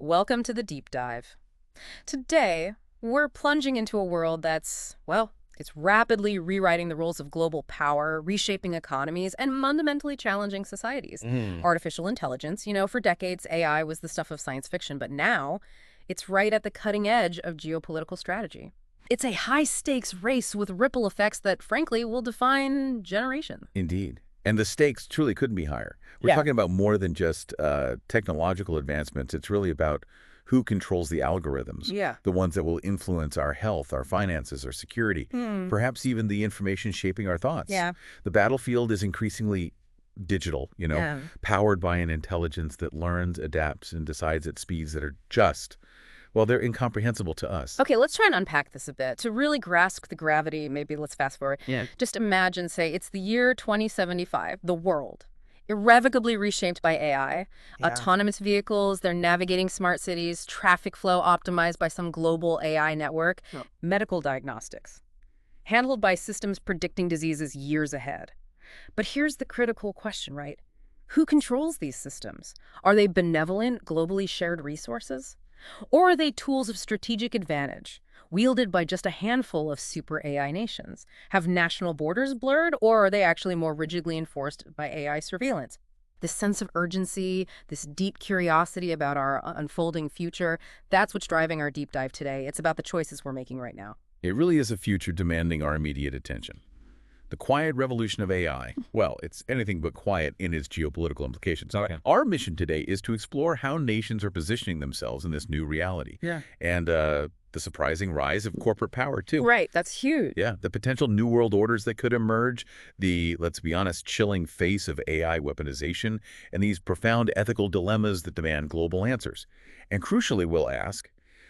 Welcome to the deep dive. Today, we're plunging into a world that's, well, it's rapidly rewriting the rules of global power, reshaping economies, and fundamentally challenging societies. Mm. Artificial intelligence, for decades, AI was the stuff of science fiction, but now it's right at the cutting edge of geopolitical strategy. It's a high-stakes race with ripple effects that, frankly, will define generations. Indeed. And the stakes truly couldn't be higher. We're Yeah. talking about more than just technological advancements. It's really about who controls the algorithms, Yeah. the ones that will influence our health, our finances, our security, Hmm. perhaps even the information shaping our thoughts. Yeah. The battlefield is increasingly digital, Yeah. powered by an intelligence that learns, adapts, and decides at speeds that are just, well, they're incomprehensible to us. Okay, let's try and unpack this a bit. To really grasp the gravity, maybe let's fast forward. Yeah. Just imagine, say, it's the year 2075, the world, irrevocably reshaped by AI, Yeah. autonomous vehicles, they're navigating smart cities, traffic flow optimized by some global AI network, Yep. medical diagnostics, handled by systems predicting diseases years ahead. But here's the critical question, right? Who controls these systems? Are they benevolent, globally shared resources? Or are they tools of strategic advantage, wielded by just a handful of super AI nations? Have national borders blurred, or are they actually more rigidly enforced by AI surveillance? This sense of urgency, this deep curiosity about our unfolding future, that's what's driving our deep dive today. It's about the choices we're making right now. It really is a future demanding our immediate attention. The quiet revolution of AI, well, it's anything but quiet in its geopolitical implications. Okay. Our mission today is to explore how nations are positioning themselves in this new reality. Yeah. And the surprising rise of corporate power, too. Right, that's huge. Yeah, the potential new world orders that could emerge, the, let's be honest, chilling face of AI weaponization, and these profound ethical dilemmas that demand global answers. And crucially, we'll ask,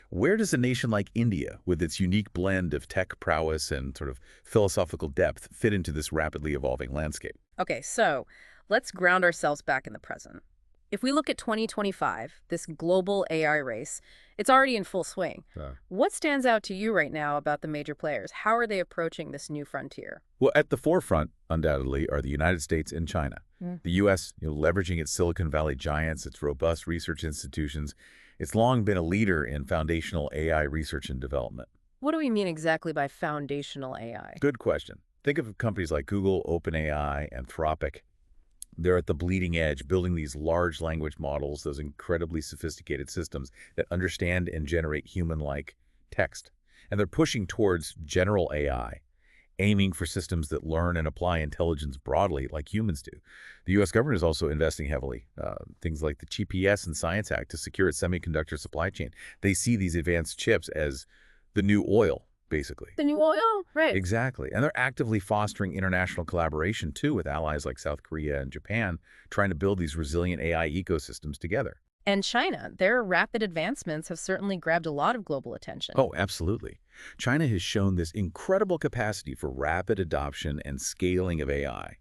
where does a nation like India, with its unique blend of tech prowess and sort of philosophical depth, fit into this rapidly evolving landscape? Okay, so let's ground ourselves back in the present. If we look at 2025, this global AI race, it's already in full swing. What stands out to you right now about the major players? How are they approaching this new frontier? Well, at the forefront, undoubtedly, are the United States and China. Mm. The U.S., leveraging its Silicon Valley giants, its robust research institutions, it's long been a leader in foundational AI research and development. What do we mean exactly by foundational AI? Good question. Think of companies like Google, OpenAI, Anthropic. They're at the bleeding edge, building these large language models, those incredibly sophisticated systems that understand and generate human-like text. And they're pushing towards general AI, aiming for systems that learn and apply intelligence broadly like humans do. The U.S. government is also investing heavily, things like the GPS and Science Act to secure its semiconductor supply chain. They see these advanced chips as the new oil, basically. The new oil? Right. Exactly. And they're actively fostering international collaboration, too, with allies like South Korea and Japan, trying to build these resilient AI ecosystems together. And China, their rapid advancements have certainly grabbed a lot of global attention. Oh, absolutely. China has shown this incredible capacity for rapid adoption and scaling of AI.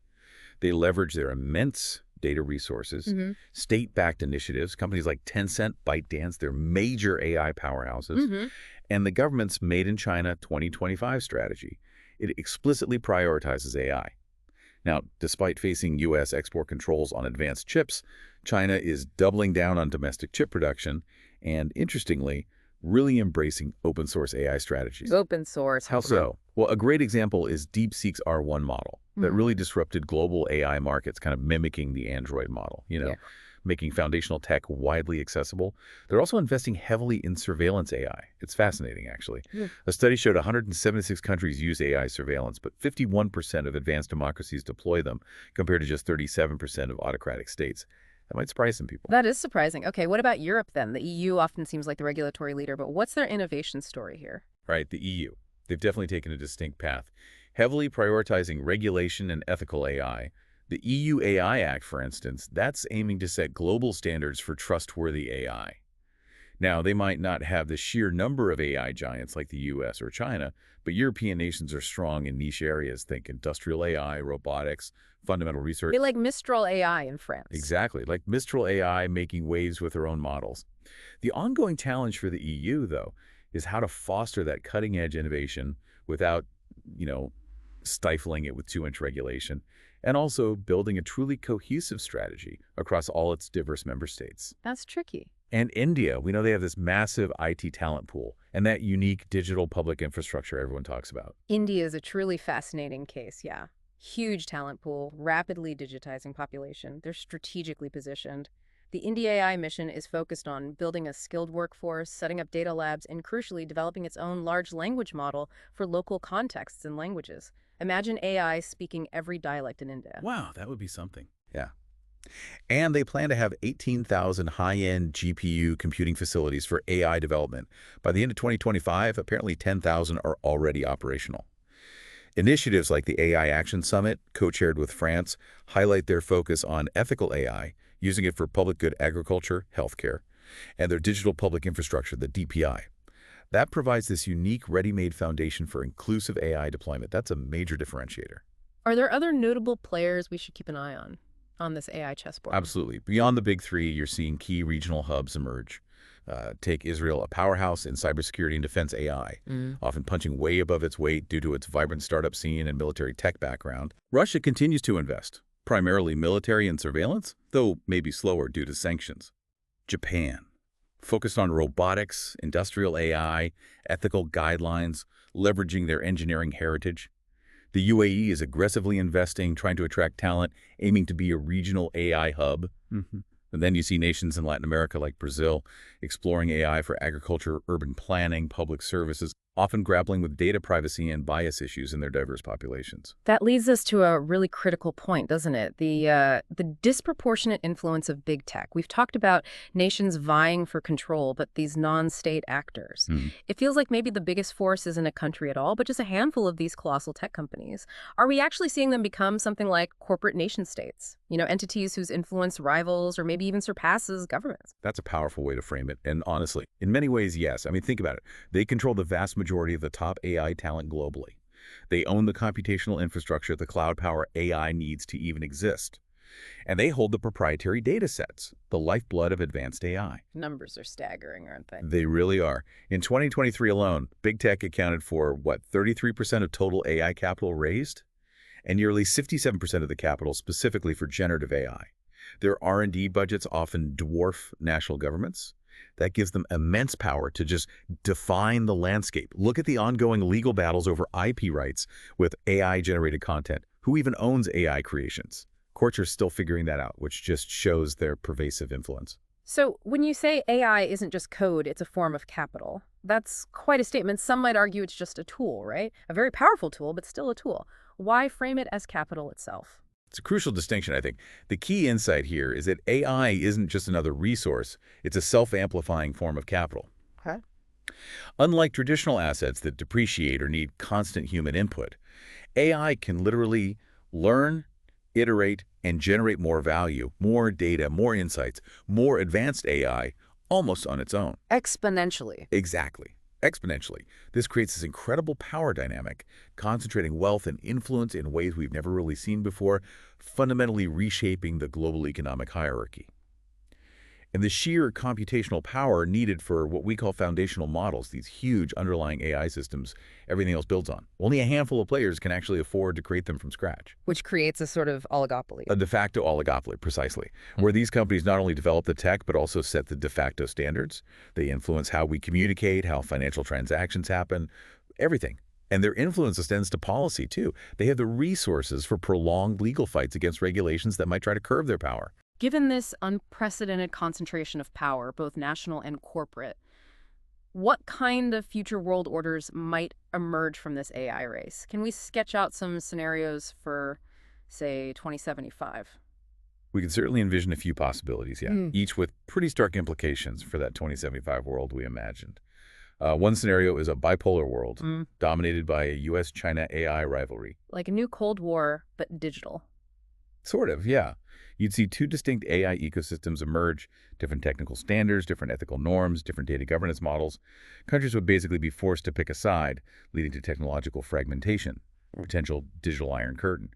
They leverage their immense data resources, Mhm. state-backed initiatives, companies like Tencent, ByteDance, they're major AI powerhouses, Mhm. and the government's Made in China 2025 strategy. It explicitly prioritizes AI. Now, despite facing U.S. export controls on advanced chips, China is doubling down on domestic chip production and, interestingly, really embracing open-source AI strategies. Open source. How so? Well, a great example is DeepSeek's R1 model that Mhm. really disrupted global AI markets, kind of mimicking the Android model, Yeah. making foundational tech widely accessible. They're also investing heavily in surveillance AI. It's fascinating, actually. Yeah. A study showed 176 countries use AI surveillance, but 51% of advanced democracies deploy them, compared to just 37% of autocratic states. That might surprise some people. That is surprising. Okay, what about Europe then? The EU often seems like the regulatory leader, but what's their innovation story here? Right, the EU. They've definitely taken a distinct path, heavily prioritizing regulation and ethical AI. The EU AI Act, for instance, that's aiming to set global standards for trustworthy AI. Now, they might not have the sheer number of AI giants like the US or China, but European nations are strong in niche areas. Think industrial AI, robotics, fundamental research. They like Mistral AI in France. Exactly, like Mistral AI making waves with their own models. The ongoing challenge for the EU, though, is how to foster that cutting-edge innovation without, stifling it with too much regulation, and also building a truly cohesive strategy across all its diverse member states. That's tricky. And India, we know they have this massive IT talent pool and that unique digital public infrastructure everyone talks about. India is a truly fascinating case, yeah. Huge talent pool, rapidly digitizing population. They're strategically positioned. The India AI mission is focused on building a skilled workforce, setting up data labs, and crucially developing its own large language model for local contexts and languages. Imagine AI speaking every dialect in India. Wow, that would be something. Yeah. And they plan to have 18,000 high-end GPU computing facilities for AI development. By the end of 2025, apparently 10,000 are already operational. Initiatives like the AI Action Summit, co-chaired with France, highlight their focus on ethical AI, using it for public good agriculture, healthcare, and their digital public infrastructure, the DPI. That provides this unique, ready-made foundation for inclusive AI deployment. That's a major differentiator. Are there other notable players we should keep an eye on this AI chessboard? Absolutely. Beyond the big three, you're seeing key regional hubs emerge. Take Israel, a powerhouse in cybersecurity and defense AI, often punching way above its weight due to its vibrant startup scene and military tech background. Russia continues to invest, primarily military and surveillance, though maybe slower due to sanctions. Japan, focused on robotics, industrial AI, ethical guidelines, leveraging their engineering heritage. The UAE is aggressively investing, trying to attract talent, aiming to be a regional AI hub. And then you see nations in Latin America like Brazil exploring AI for agriculture, urban planning, public services, often grappling with data privacy and bias issues in their diverse populations. That leads us to a really critical point, doesn't it? The disproportionate influence of big tech. We've talked about nations vying for control, but these non-state actors. It feels like maybe the biggest force isn't a country at all, but just a handful of these colossal tech companies. Are we actually seeing them become something like corporate nation states? You know, entities whose influence rivals or maybe even surpasses governments? That's a powerful way to frame it. And honestly, in many ways, yes. I mean, think about it. They control the vast majority of the top AI talent globally. They own the computational infrastructure the cloud power AI needs to even exist. And they hold the proprietary data sets, the lifeblood of advanced AI. Numbers are staggering, aren't they? They really are. In 2023 alone, big tech accounted for, 33% of total AI capital raised? And nearly 67% of the capital specifically for generative AI. Their R&D budgets often dwarf national governments. That gives them immense power to just define the landscape. Look at the ongoing legal battles over IP rights with AI-generated content. Who even owns AI creations? Courts are still figuring that out, which just shows their pervasive influence. So when you say AI isn't just code, it's a form of capital, that's quite a statement. Some might argue it's just a tool, right? A very powerful tool, but still a tool. Why frame it as capital itself? It's a crucial distinction, I think. The key insight here is that AI isn't just another resource. It's a self-amplifying form of capital. Okay. Unlike traditional assets that depreciate or need constant human input, AI can literally learn, iterate, and generate more value, more data, more insights, more advanced AI, almost on its own. Exponentially. Exactly. Exponentially. This creates this incredible power dynamic, concentrating wealth and influence in ways we've never really seen before, fundamentally reshaping the global economic hierarchy. And the sheer computational power needed for what we call foundational models, these huge underlying AI systems everything else builds on. Only a handful of players can actually afford to create them from scratch. Which creates a sort of oligopoly. A de facto oligopoly, precisely, where these companies not only develop the tech, but also set the de facto standards. They influence how we communicate, how financial transactions happen, everything. And their influence extends to policy, too. They have the resources for prolonged legal fights against regulations that might try to curb their power. Given this unprecedented concentration of power, both national and corporate, what kind of future world orders might emerge from this AI race? Can we sketch out some scenarios for, say, 2075? We can certainly envision a few possibilities, yeah, each with pretty stark implications for that 2075 world we imagined. One scenario is a bipolar world dominated by a U.S.-China AI rivalry. Like a new Cold War, but digital. Sort of, yeah. You'd see two distinct AI ecosystems emerge, different technical standards, different ethical norms, different data governance models. Countries would basically be forced to pick a side, leading to technological fragmentation, potential digital iron curtain.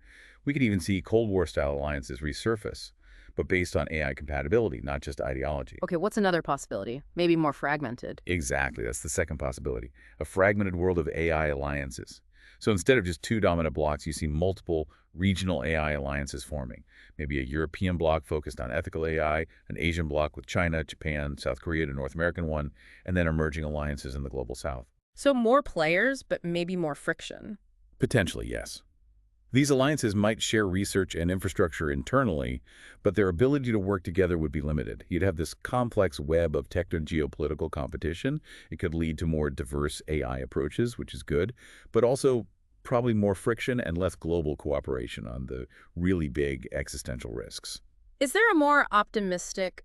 We could even see Cold War-style alliances resurface, but based on AI compatibility, not just ideology. Okay, what's another possibility? Maybe more fragmented. Exactly, that's the second possibility. A fragmented world of AI alliances. So instead of just two dominant blocks, you see multiple regional AI alliances forming. Maybe a European bloc focused on ethical AI, an Asian bloc with China, Japan, South Korea, a North American one, and then emerging alliances in the global south. So more players, but maybe more friction. Potentially, yes. These alliances might share research and infrastructure internally, but their ability to work together would be limited. You'd have this complex web of techno-geopolitical competition. It could lead to more diverse AI approaches, which is good, but also probably more friction and less global cooperation on the really big existential risks. Is there a more optimistic,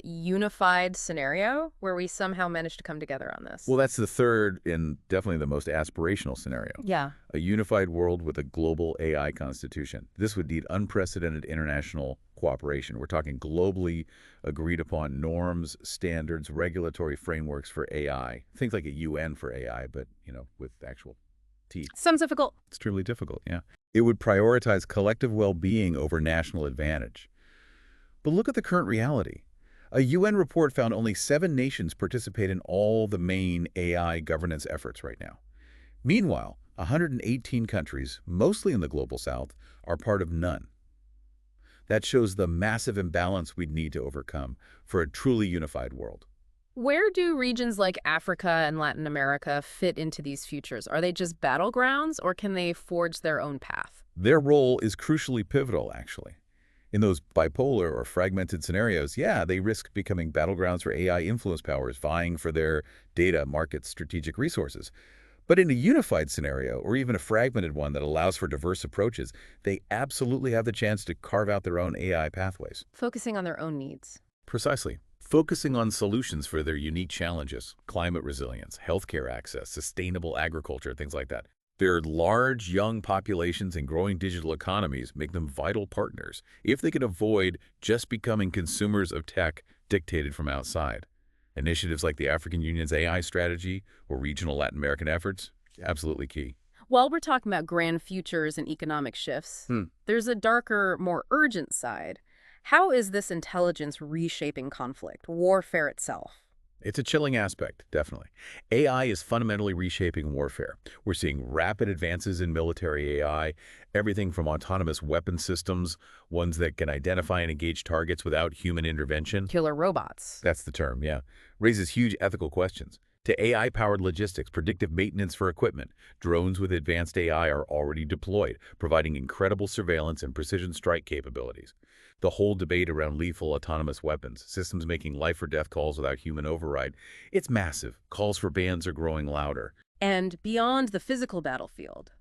unified scenario where we somehow manage to come together on this? Well, that's the third and definitely the most aspirational scenario. Yeah. A unified world with a global AI constitution. This would need unprecedented international cooperation. We're talking globally agreed upon norms, standards, regulatory frameworks for AI. Think like a UN for AI, but, with actual teeth. Sounds difficult. Extremely difficult, yeah. It would prioritize collective well-being over national advantage. But look at the current reality. A UN report found only 7 nations participate in all the main AI governance efforts right now. Meanwhile, 118 countries, mostly in the global south, are part of none. That shows the massive imbalance we'd need to overcome for a truly unified world. Where do regions like Africa and Latin America fit into these futures? Are they just battlegrounds, or can they forge their own path? Their role is crucially pivotal, actually. In those bipolar or fragmented scenarios, yeah, they risk becoming battlegrounds for AI influence powers vying for their data, markets, strategic resources. But in a unified scenario, or even a fragmented one that allows for diverse approaches, they absolutely have the chance to carve out their own AI pathways. Focusing on their own needs. Precisely. Focusing on solutions for their unique challenges, climate resilience, healthcare access, sustainable agriculture, things like that. Their large, young populations and growing digital economies make them vital partners if they can avoid just becoming consumers of tech dictated from outside. Initiatives like the African Union's AI strategy or regional Latin American efforts, absolutely key. While we're talking about grand futures and economic shifts, there's a darker, more urgent side. How is this intelligence reshaping conflict, warfare itself? It's a chilling aspect, definitely. AI is fundamentally reshaping warfare. We're seeing rapid advances in military AI, everything from autonomous weapon systems, ones that can identify and engage targets without human intervention. Killer robots. That's the term, yeah. Raises huge ethical questions. To AI-powered logistics, predictive maintenance for equipment, drones with advanced AI are already deployed, providing incredible surveillance and precision strike capabilities. The whole debate around lethal autonomous weapons, systems making life-or-death calls without human override, it's massive. Calls for bans are growing louder. And beyond the physical battlefield,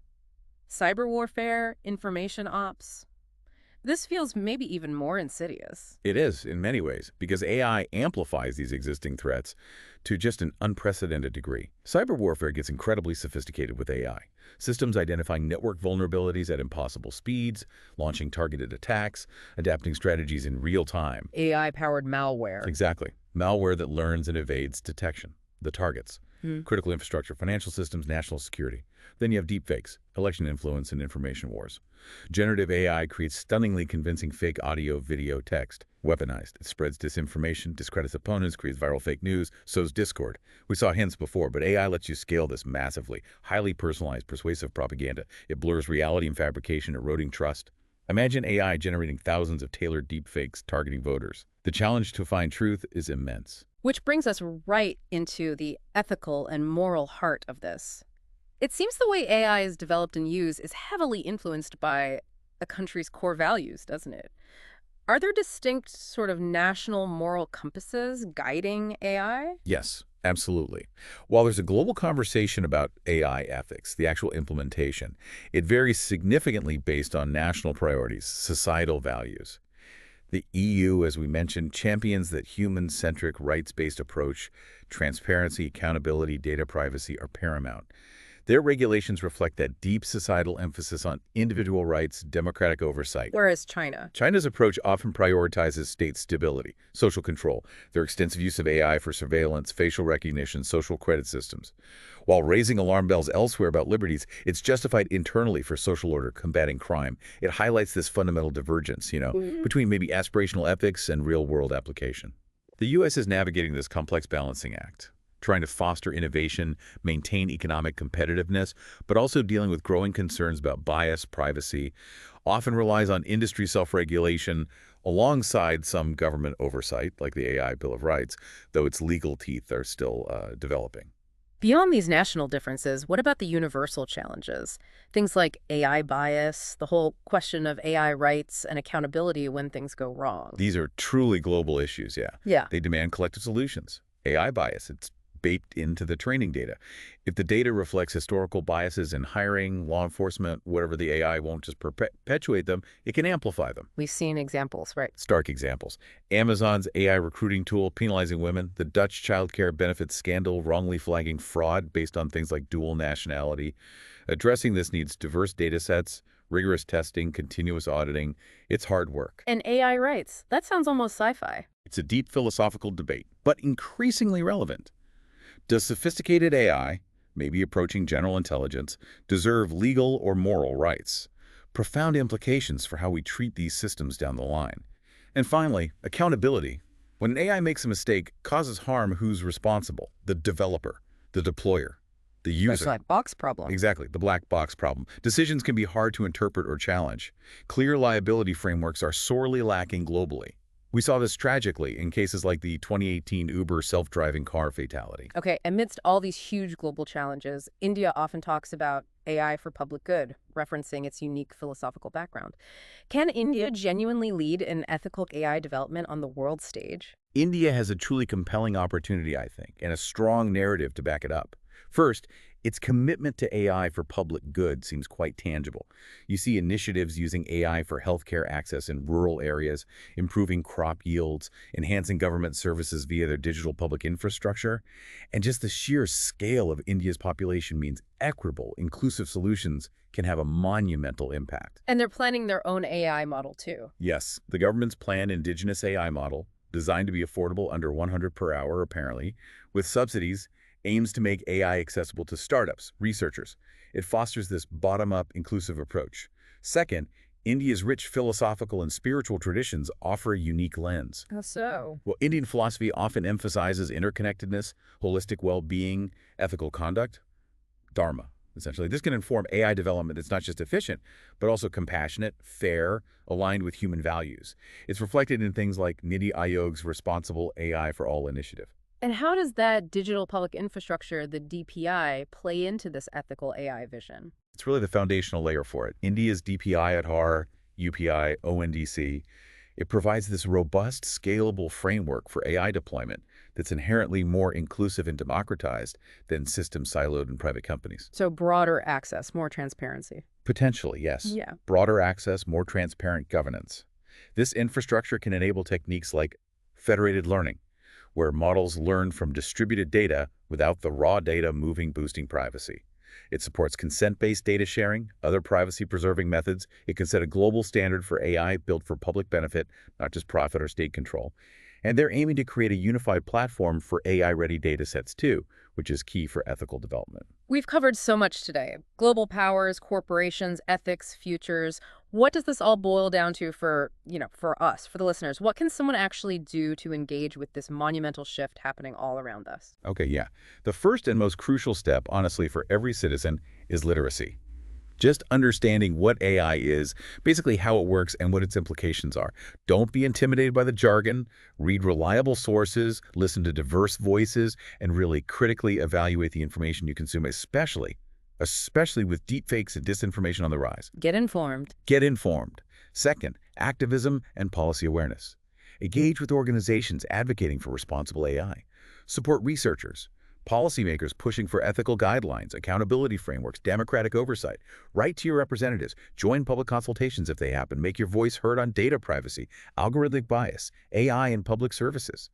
cyber warfare, information ops. This feels maybe even more insidious. It is, in many ways, because AI amplifies these existing threats to just an unprecedented degree. Cyber warfare gets incredibly sophisticated with AI. Systems identifying network vulnerabilities at impossible speeds, launching targeted attacks, adapting strategies in real time. AI-powered malware. Exactly. Malware that learns and evades detection. The targets. Critical infrastructure, financial systems, national security. Then you have deepfakes, election influence, and information wars. Generative AI creates stunningly convincing fake audio, video, text. Weaponized. It spreads disinformation, discredits opponents, creates viral fake news, sows discord. We saw hints before, but AI lets you scale this massively. Highly personalized, persuasive propaganda. It blurs reality and fabrication, eroding trust. Imagine AI generating thousands of tailored deepfakes targeting voters. The challenge to find truth is immense. Which brings us right into the ethical and moral heart of this. It seems the way AI is developed and used is heavily influenced by a country's core values, doesn't it? Are there distinct sort of national moral compasses guiding AI? Yes, absolutely. While there's a global conversation about AI ethics, the actual implementation, it varies significantly based on national priorities, societal values. The EU, as we mentioned, champions that human-centric, rights-based approach. Transparency, accountability, data privacy are paramount. Their regulations reflect that deep societal emphasis on individual rights, democratic oversight. Whereas China? China's approach often prioritizes state stability, social control, their extensive use of AI for surveillance, facial recognition, social credit systems. While raising alarm bells elsewhere about liberties, it's justified internally for social order, combating crime. It highlights this fundamental divergence, between maybe aspirational ethics and real-world application. The U.S. is navigating this complex balancing act. trying to foster innovation, maintain economic competitiveness, but also dealing with growing concerns about bias, privacy, often relies on industry self-regulation alongside some government oversight, like the AI Bill of Rights, though its legal teeth are still developing. Beyond these national differences, what about the universal challenges? Things like AI bias, the whole question of AI rights and accountability when things go wrong. These are truly global issues, yeah. Yeah. They demand collective solutions. AI bias, it's baked into the training data. If the data reflects historical biases in hiring, law enforcement, whatever, the AI won't just perpetuate them, it can amplify them. We've seen examples, right? Stark examples. Amazon's AI recruiting tool penalizing women, the Dutch child care benefits scandal wrongly flagging fraud based on things like dual nationality. Addressing this needs diverse data sets, rigorous testing, continuous auditing. It's hard work. And AI rights. That sounds almost sci-fi. It's a deep philosophical debate, but increasingly relevant. Does sophisticated AI, maybe approaching general intelligence, deserve legal or moral rights? Profound implications for how we treat these systems down the line. And finally, accountability. When an AI makes a mistake, causes harm, who's responsible? The developer, the deployer, the user. That's like box problem. Exactly, the black box problem. Decisions can be hard to interpret or challenge. Clear liability frameworks are sorely lacking globally. We saw this tragically in cases like the 2018 Uber self-driving car fatality. Okay, amidst all these huge global challenges, India often talks about AI for public good, referencing its unique philosophical background. Can India genuinely lead in ethical AI development on the world stage? India has a truly compelling opportunity, I think, and a strong narrative to back it up. First, its commitment to AI for public good seems quite tangible. You see initiatives using AI for healthcare access in rural areas, improving crop yields, enhancing government services via their digital public infrastructure. And just the sheer scale of India's population means equitable, inclusive solutions can have a monumental impact. And they're planning their own AI model too. Yes, the government's planned indigenous AI model, designed to be affordable under 100 per hour apparently, with subsidies, aims to make AI accessible to startups, researchers. It fosters this bottom-up inclusive approach. Second, India's rich philosophical and spiritual traditions offer a unique lens. How so? Well, Indian philosophy often emphasizes interconnectedness, holistic well-being, ethical conduct, dharma, essentially. This can inform AI development that's not just efficient, but also compassionate, fair, aligned with human values. It's reflected in things like Niti Aayog's Responsible AI for All initiative. And how does that digital public infrastructure, the DPI, play into this ethical AI vision? It's really the foundational layer for it. India's DPI Aadhaar, UPI, ONDC, it provides this robust, scalable framework for AI deployment that's inherently more inclusive and democratized than systems siloed in private companies. So broader access, more transparency. Potentially, yes. Yeah. Broader access, more transparent governance. This infrastructure can enable techniques like federated learning, where models learn from distributed data without the raw data moving, boosting privacy. It supports consent-based data sharing, other privacy-preserving methods. It can set a global standard for AI built for public benefit, not just profit or state control. And they're aiming to create a unified platform for AI-ready data sets too, which is key for ethical development. We've covered so much today. Global powers, corporations, ethics, futures. What does this all boil down to for us, for the listeners? What can someone actually do to engage with this monumental shift happening all around us? Okay, yeah. The first and most crucial step, honestly, for every citizen is literacy. Just understanding what AI is, basically how it works and what its implications are. Don't be intimidated by the jargon. Read reliable sources, listen to diverse voices, and really critically evaluate the information you consume, especially with deepfakes and disinformation on the rise. Get informed. Get informed. Second, activism and policy awareness. Engage with organizations advocating for responsible AI. Support researchers, policymakers pushing for ethical guidelines, accountability frameworks, democratic oversight. Write to your representatives. Join public consultations if they happen. Make your voice heard on data privacy, algorithmic bias, AI and public services.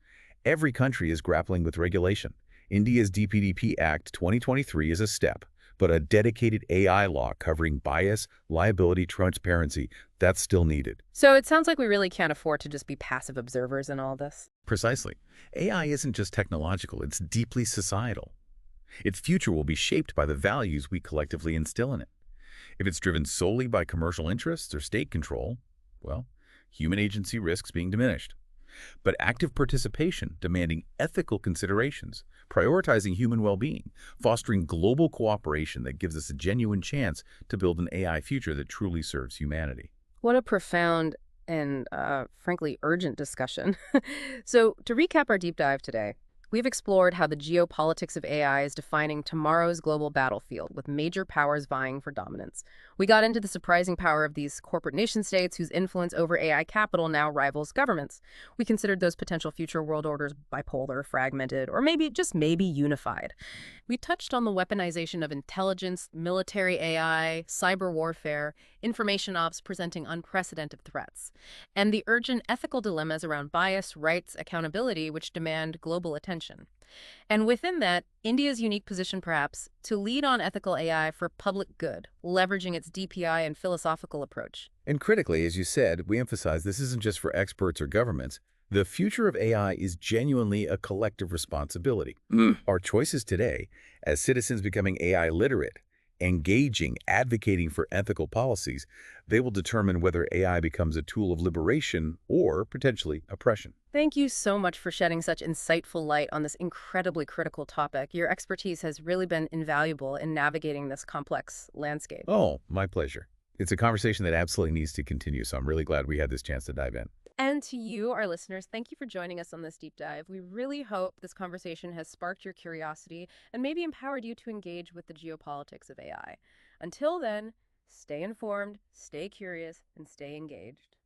Every country is grappling with regulation. India's DPDP Act 2023 is a step, but a dedicated AI law covering bias, liability, transparency, that's still needed. So it sounds like we really can't afford to just be passive observers in all this. Precisely. AI isn't just technological, it's deeply societal. Its future will be shaped by the values we collectively instill in it. If it's driven solely by commercial interests or state control, well, human agency risks being diminished. but active participation demanding ethical considerations, prioritizing human well-being, fostering global cooperation that gives us a genuine chance to build an AI future that truly serves humanity. What a profound and, frankly, urgent discussion. So, to recap our deep dive today, we've explored how the geopolitics of AI is defining tomorrow's global battlefield, with major powers vying for dominance. We got into the surprising power of these corporate nation states whose influence over AI capital now rivals governments. We considered those potential future world orders bipolar, fragmented, or maybe, just maybe, unified. We touched on the weaponization of intelligence, military AI, cyber warfare, information ops presenting unprecedented threats, and the urgent ethical dilemmas around bias, rights, accountability, which demand global attention. And within that, India's unique position, perhaps, to lead on ethical AI for public good, leveraging its DPI and philosophical approach. And critically, as you said, we emphasize this isn't just for experts or governments. The future of AI is genuinely a collective responsibility. Our choices today, as citizens becoming AI literate, engaging, advocating for ethical policies, they will determine whether AI becomes a tool of liberation or potentially oppression. Thank you so much for shedding such insightful light on this incredibly critical topic. Your expertise has really been invaluable in navigating this complex landscape. Oh, my pleasure. It's a conversation that absolutely needs to continue, so I'm really glad we had this chance to dive in. And to you, our listeners, thank you for joining us on this deep dive. We really hope this conversation has sparked your curiosity and maybe empowered you to engage with the geopolitics of AI. Until then, stay informed, stay curious, and stay engaged.